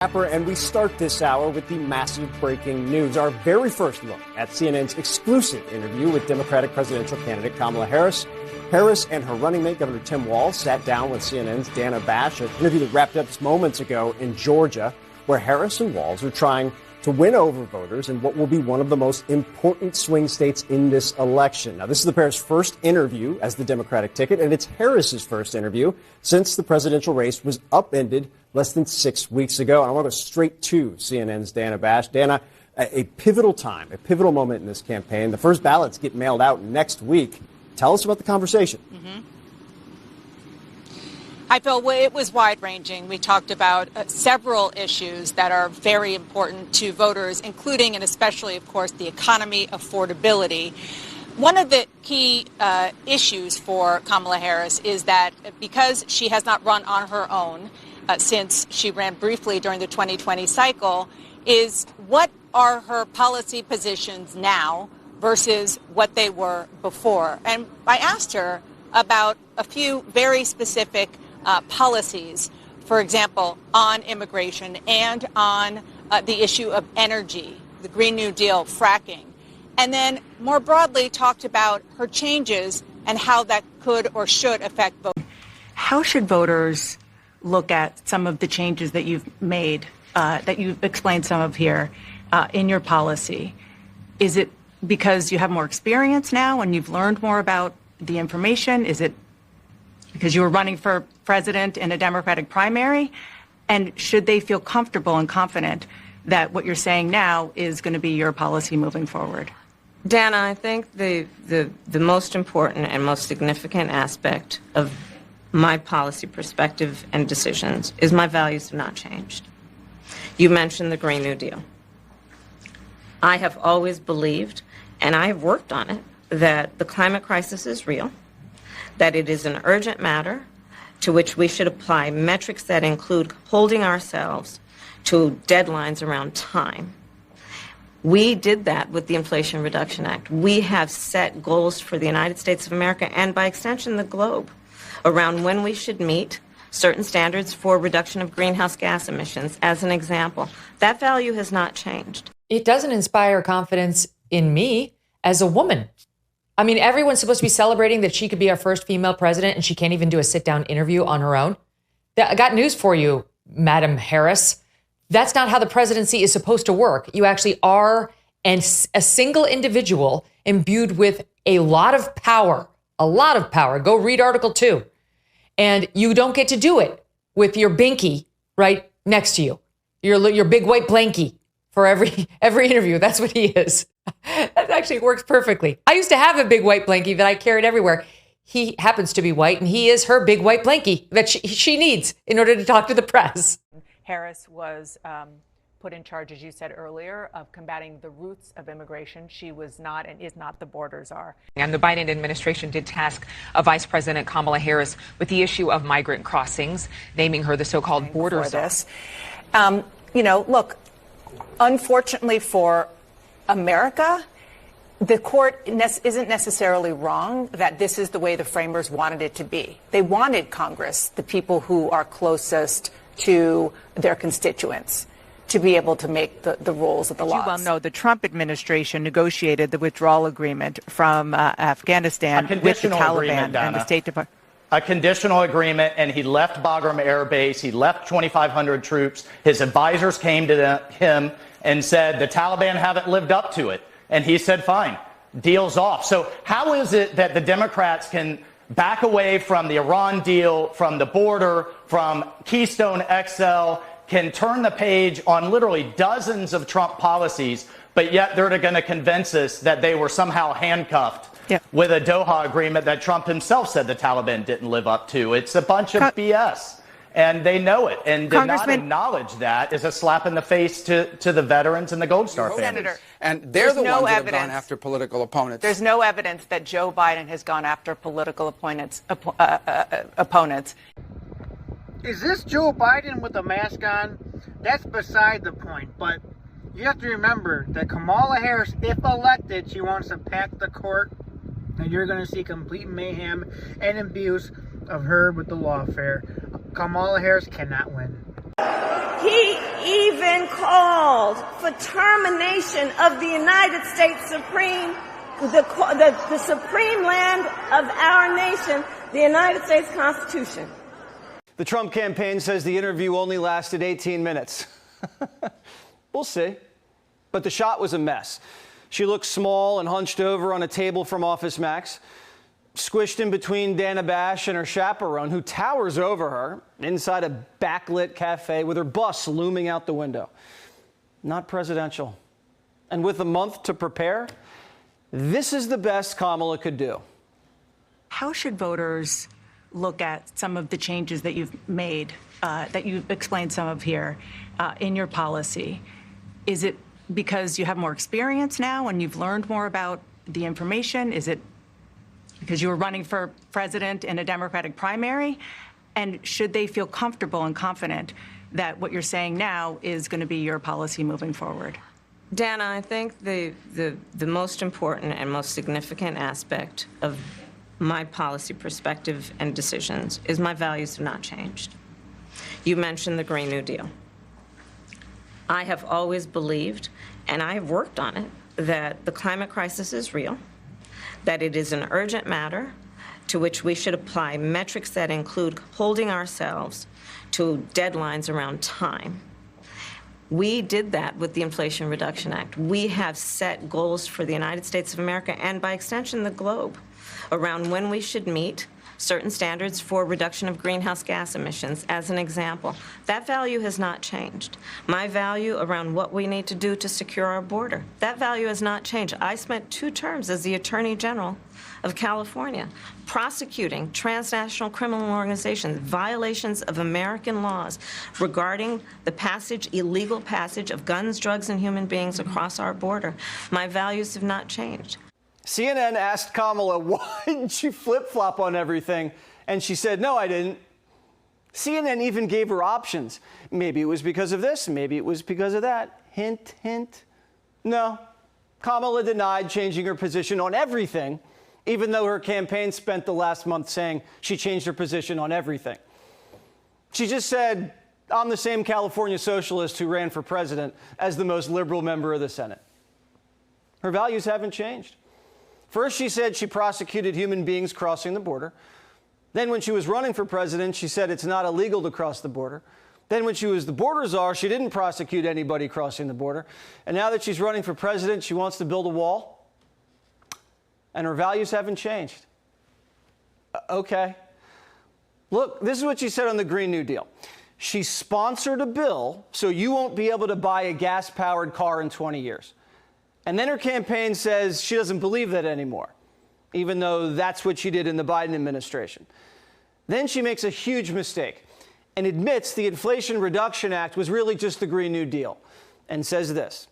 And we start this hour with the massive breaking news, our very first look at CNN's exclusive interview with Democratic presidential candidate Kamala Harris. Harris and her running mate, Governor Tim Walz, sat down with CNN's Dana Bash, an interview that wrapped up just moments ago in Georgia, where Harris and Walz are trying to win over voters in what will be one of the most important swing states in this election. Now, this is the pair's first interview as the Democratic ticket, and it's Harris's first interview since the presidential race was upended less than 6 weeks ago. And I want to go straight to CNN's Dana Bash. Dana, a pivotal time, a pivotal moment in this campaign. The first ballots get mailed out next week. Tell us about the conversation. Hi, Phil. Well, it was wide-ranging. We talked about several issues that are very important to voters, including and especially, of course, the economy, affordability. One of the key issues for Kamala Harris is that because she has not run on her own since she ran briefly during the 2020 cycle, is what are her policy positions now versus what they were before? And I asked her about a few very specific policies, for example, on immigration and on the issue of energy, the Green New Deal, fracking, and then more broadly talked about her changes and how that could or should affect voters. How should voters look at some of the changes that you've made, that you've explained some of here in your policy? Is it because you have more experience now and you've learned more about the information? Is it because you were running for president in a Democratic primary? And should they feel comfortable and confident that what you're saying now is going to be your policy moving forward? Dana, I think the most important and most significant aspect of my policy perspective and decisions is my values have not changed. You mentioned the Green New Deal. I have always believed, and I have worked on it, that the climate crisis is real, that it is an urgent matter to which we should apply metrics that include holding ourselves to deadlines around time. We did that with the Inflation Reduction Act. We have set goals for the United States of America and by extension the globe around when we should meet certain standards for reduction of greenhouse gas emissions, as an example. That value has not changed. It doesn't inspire confidence in me as a woman. I mean, everyone's supposed to be celebrating that she could be our first female president and she can't even do a sit-down interview on her own. I got news for you, Madam Harris. That's not how the presidency is supposed to work. You actually are a single individual imbued with a lot of power. Go read Article 2. And you don't get to do it with your binky right next to you. Your big white blankie for every interview. That's what he is. That actually works perfectly. I used to have a big white blankie that I carried everywhere. He happens to be white, and he is her big white blankie that she needs in order to talk to the press. Harris was put in charge, as you said earlier, of combating the roots of immigration. She was not and is not the borders are. And the Biden administration did task Vice President Kamala Harris with the issue of migrant crossings, naming her the so-called border czar. Look, unfortunately for America, the court isn't necessarily wrong that this is the way the framers wanted it to be. They wanted Congress, the people who are closest to their constituents, to be able to make the rules of the laws. You well know the Trump administration negotiated the withdrawal agreement from Afghanistan with the Taliban and the State Department. A conditional agreement, and he left Bagram Air Base. He left 2,500 troops. His advisors came to him and said, the Taliban haven't lived up to it. And he said, fine, deal's off. So how is it that the Democrats can back away from the Iran deal, from the border, from Keystone XL, can turn the page on literally dozens of Trump policies, but yet they're going to convince us that they were somehow handcuffed with a Doha agreement that Trump himself said the Taliban didn't live up to? It's a bunch of BS. And they know it. And to not acknowledge that is a slap in the face to the veterans and the Gold Star families. Senator, and they're the ones that have gone after political opponents. There's no evidence that Joe Biden has gone after political opponents. Is this Joe Biden with a mask on? That's beside the point. But you have to remember that Kamala Harris, if elected, she wants to pack the court. And you're going to see complete mayhem and abuse of her with the lawfare. Kamala Harris cannot win. He even called for termination of the United States Supreme, the supreme land of our nation, the United States Constitution. The Trump campaign says the interview only lasted 18 minutes. We'll see. But the shot was a mess. She looked small and hunched over on a table from Office Max, squished in between Dana Bash and her chaperone, who towers over her inside a backlit cafe with her bus looming out the window. Not presidential. And with a month to prepare, this is the best Kamala could do. How should voters look at some of the changes that you've made, that you've explained some of here in your policy? Is it because you have more experience now and you've learned more about the information? Is it because you were running for president in a Democratic primary? And should they feel comfortable and confident that what you're saying now is going to be your policy moving forward? Dana, I think the most important and most significant aspect of my policy perspective and decisions is my values have not changed. You mentioned the Green New Deal. I have always believed, and I have worked on it, that the climate crisis is real, that it is an urgent matter to which we should apply metrics that include holding ourselves to deadlines around time. We did that with the Inflation Reduction Act. We have set goals for the United States of America and, by extension, the globe around when we should meet certain standards for reduction of greenhouse gas emissions, as an example. That value has not changed. My value around what we need to do to secure our border, that value has not changed. I spent 2 terms as the Attorney General of California prosecuting transnational criminal organizations, violations of American laws regarding the illegal passage of guns, drugs, and human beings across our border. My values have not changed. CNN asked Kamala, why didn't you flip-flop on everything? And she said, no, I didn't. CNN even gave her options. Maybe it was because of this, maybe it was because of that. Hint, hint. No. Kamala denied changing her position on everything, even though her campaign spent the last month saying she changed her position on everything. She just said, I'm the same California socialist who ran for president as the most liberal member of the Senate. Her values haven't changed. First, she said she prosecuted human beings crossing the border. Then when she was running for president, she said it's not illegal to cross the border. Then when she was the border czar, she didn't prosecute anybody crossing the border. And now that she's running for president, she wants to build a wall. And her values haven't changed. Okay. Look, this is what she said on the Green New Deal. She sponsored a bill so you won't be able to buy a gas-powered car in 20 years. And then her campaign says she doesn't believe that anymore, even though that's what she did in the Biden administration. Then she makes a huge mistake and admits the Inflation Reduction Act was really just the Green New Deal, and says this: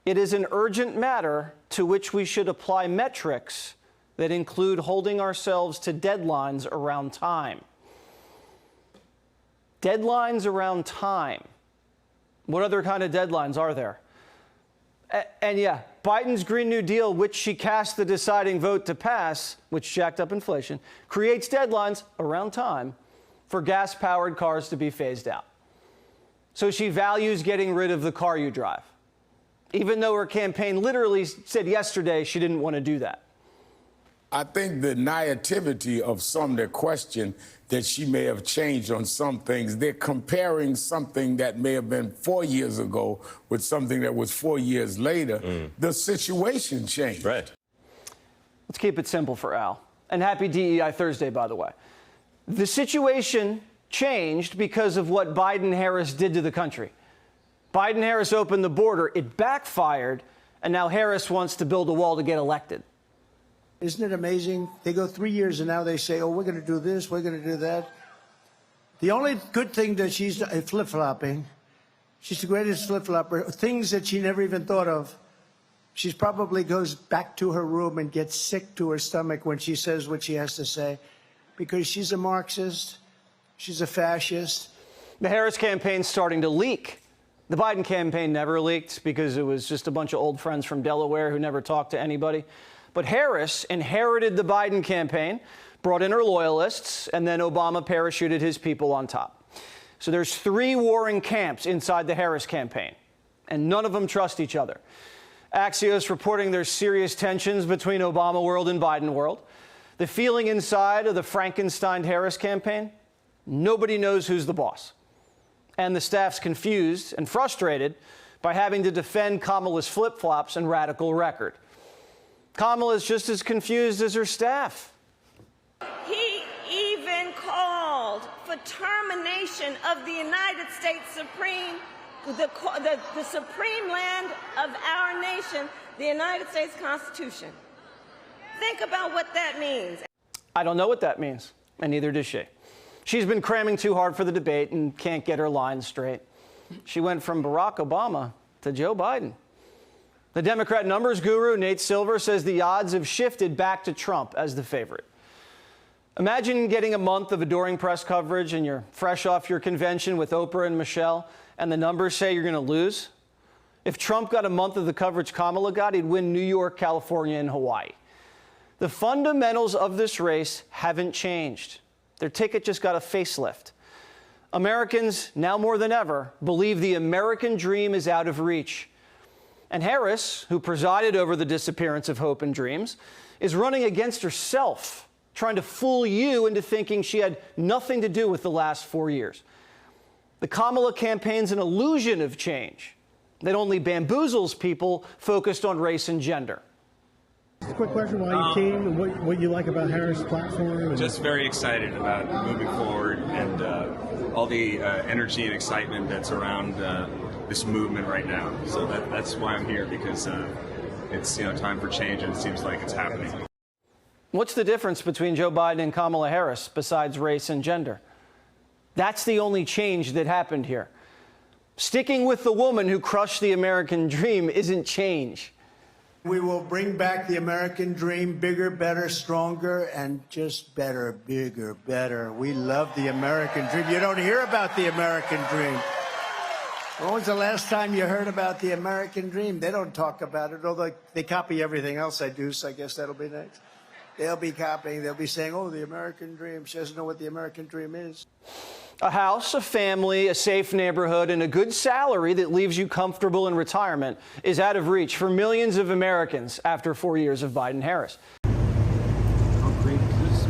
it is an urgent matter to which we should apply metrics that include holding ourselves to deadlines around time. Deadlines around time. What other kind of deadlines are there? And yeah, Biden's Green New Deal, which she cast the deciding vote to pass, which jacked up inflation, creates deadlines around time for gas-powered cars to be phased out. So she values getting rid of the car you drive, even though her campaign literally said yesterday she didn't want to do that. I think the naivety of some that question that she may have changed on some things, they're comparing something that may have been 4 years ago with something that was 4 years later. The situation changed. Right. Let's keep it simple for Al. And happy DEI Thursday, by the way. The situation changed because of what Biden-Harris did to the country. Biden-Harris opened the border, it backfired, and now Harris wants to build a wall to get elected. Isn't it amazing? They go 3 years and now they say, oh, we're going to do this, we're going to do that. The only good thing that she's flip-flopping, she's the greatest flip-flopper, things that she never even thought of. She probably goes back to her room and gets sick to her stomach when she says what she has to say, because she's a Marxist, she's a fascist. The Harris campaign's starting to leak. The Biden campaign never leaked because it was just a bunch of old friends from Delaware who never talked to anybody. But Harris inherited the Biden campaign, brought in her loyalists, and then Obama parachuted his people on top. So there's 3 warring camps inside the Harris campaign, and none of them trust each other. Axios reporting there's serious tensions between Obama world and Biden world. The feeling inside of the Frankenstein-Harris campaign, nobody knows who's the boss. And the staff's confused and frustrated by having to defend Kamala's flip-flops and radical record. Kamala's just as confused as her staff. He even called for termination of the United States Supreme, the supreme land of our nation, the United States Constitution. Think about what that means. I don't know what that means, and neither does she. She's been cramming too hard for the debate and can't get her lines straight. She went from Barack Obama to Joe Biden. The Democrat numbers guru, Nate Silver, says the odds have shifted back to Trump as the favorite. Imagine getting a month of adoring press coverage and you're fresh off your convention with Oprah and Michelle, and the numbers say you're going to lose. If Trump got a month of the coverage Kamala got, he'd win New York, California, and Hawaii. The fundamentals of this race haven't changed. Their ticket just got a facelift. Americans, now more than ever, believe the American dream is out of reach. And Harris, who presided over the disappearance of hope and dreams, is running against herself, trying to fool you into thinking she had nothing to do with the last 4 years. The Kamala campaign's an illusion of change that only bamboozles people focused on race and gender. Just a quick question while you came, and what you like about Harris' platform? Just very excited about moving forward and all the energy and excitement that's around this movement right now. So that's why I'm here, because it's time for change, and it seems like it's happening. What's the difference between Joe Biden and Kamala Harris besides race and gender? That's the only change that happened here. Sticking with the woman who crushed the American dream isn't change. We will bring back the American dream, bigger, better, stronger, and just better, bigger, better. We love the American dream. You don't hear about the American dream. When was the last time you heard about the American dream? They don't talk about it, although they copy everything else I do, so I guess that'll be next. They'll be copying. They'll be saying, oh, the American dream. She doesn't know what the American dream is. A house, a family, a safe neighborhood, and a good salary that leaves you comfortable in retirement is out of reach for millions of Americans after 4 years of Biden-Harris. How great is this?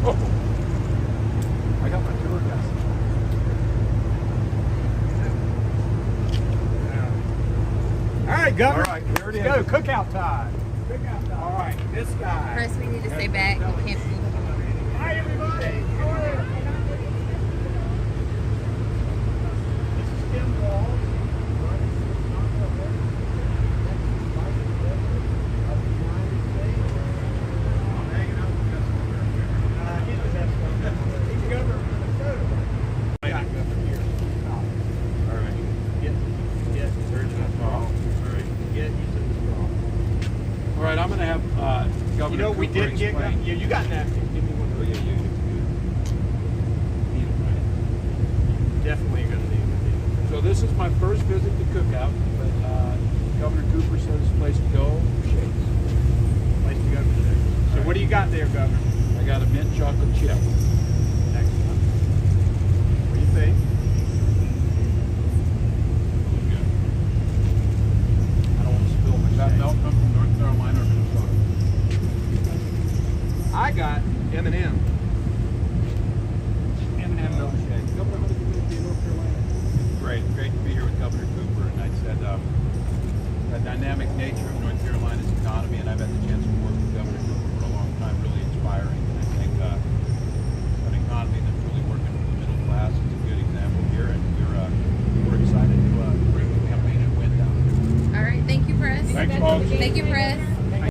Oh, I got my tour guide. All right, Governor. All right, here it is. Go, cookout time. Cookout time. All right, this guy. First, we need to stay back. You can't see. Hi, everybody. How are you? All right, I'm going to have Governor Cooper explain. You got napkins. Give me one. Oh, yeah, you need it, right? Definitely going to need it. So this is my first visit to Cookout, but Governor Cooper says place to go for shakes. Place to go for shakes. So what do you got there, Governor? I got a mint chocolate chip. Excellent. What do you think? Good. I don't want to spill my shakes. That milk come from North Carolina or Minnesota? I got M&M. M&M milkshake. Governor, how did you get to be in North Carolina? Great to be here with Governor Cooper. And I said the dynamic nature of North Carolina's economy, and I've had the chance to work with Governor Cooper for a long time, really inspiring. And I think an economy that's really working for the middle class is a good example here, and we're excited to bring the campaign and win down. All right, thank you, Press. Thanks, folks. Thank you, Press.